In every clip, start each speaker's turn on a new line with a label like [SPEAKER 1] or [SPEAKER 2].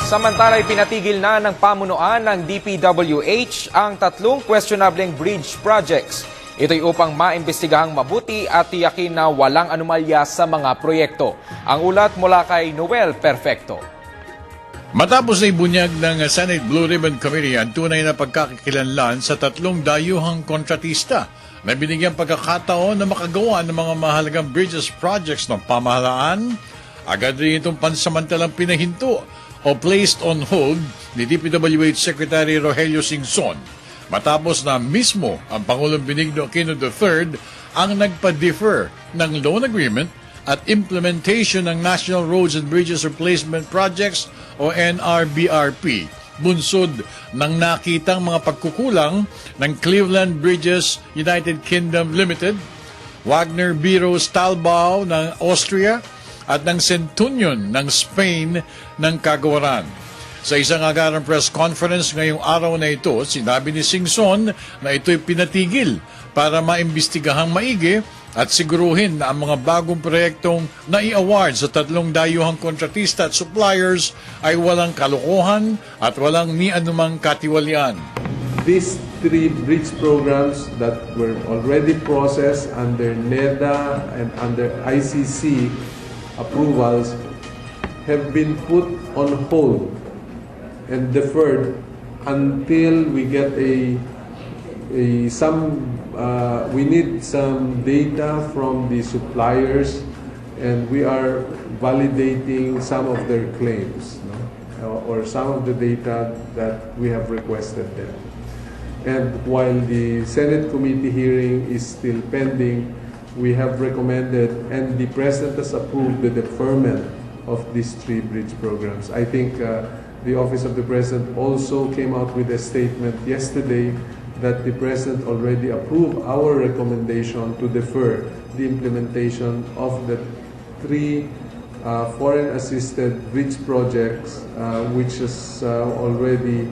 [SPEAKER 1] Samantala, pinatigil na ng pamunuan ng DPWH ang 3 questionableng bridge projects. Ito'y upang maimbestigahang mabuti at tiyakin na walang anomalya sa mga proyekto. Ang ulat mula kay Noel Perfecto.
[SPEAKER 2] Matapos na ibunyag ng Senate Blue Ribbon Committee ang tunay na pagkakakilanlan sa 3 dayuhang kontratista na binigyang pagkakataon na makagawa ng mga mahalagang bridges projects ng pamahalaan, agad rin itong pansamantalang pinahinto o placed on hold ni DPWH Secretary Rogelio Singson matapos na mismo ang Pangulong Benigno Aquino III ang nagpa-defer ng loan agreement at implementation ng National Roads and Bridges Replacement Projects o NRBRP, bunsod ng nakitang mga pagkukulang ng Cleveland Bridges United Kingdom Limited, Wagner Biro Stahlbau ng Austria at ng Centurion ng Spain ng Kagawaran. Sa isang agarang press conference ngayong araw na ito, sinabi ni Singson na ito'y pinatigil para maimbestigahang maigi at siguruhin na ang mga bagong proyektong nai-award sa 3 dayuhang kontratista at suppliers ay walang kalokohan at walang ni anumang katiwalian.
[SPEAKER 3] These 3 bridge programs that were already processed under NEDA and under ICC approvals have been put on hold and deferred until we get we need some data from the suppliers, and we are validating some of their claims, or some of the data that we have requested them. And while the Senate committee hearing is still pending, we have recommended and the President has approved the deferment of these 3 bridge programs. I think the Office of the President also came out with a statement yesterday that the President already approved our recommendation to defer the implementation of the 3 foreign-assisted bridge projects, which is already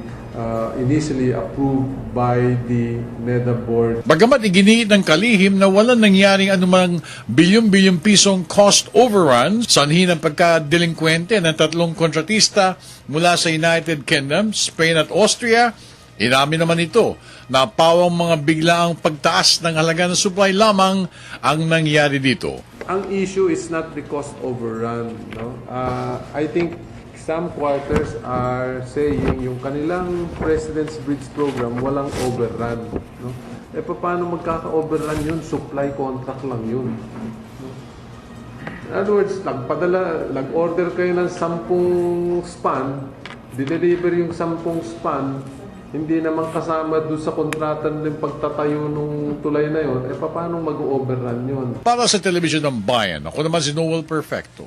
[SPEAKER 3] initially approved by the NEDA board.
[SPEAKER 2] Bagamat iginiit ng kalihim na walang nangyaring anumang bilyon-bilyong pisong cost overrun, sanhi ng pagkadelinkwente ng 3 kontratista mula sa United Kingdom, Spain at Austria, inamin naman ito na pawang mga biglaang pagtaas ng halaga ng supply lamang ang nangyari dito.
[SPEAKER 3] Ang issue is not the cost overrun. I think some quarters are saying yung kanilang President's Bridge Program walang overrun. Paano magkaka-overrun yun? Supply contract lang yun. In other words, nag-order kayo ng 10 span, dineliver yung 10 span, hindi naman kasama doon sa kontrata ng pagtatayo ng tulay na yun, paano mag-overrun yun?
[SPEAKER 2] Para sa Telebisyon ng Bayan, ako naman si Noel Perfecto.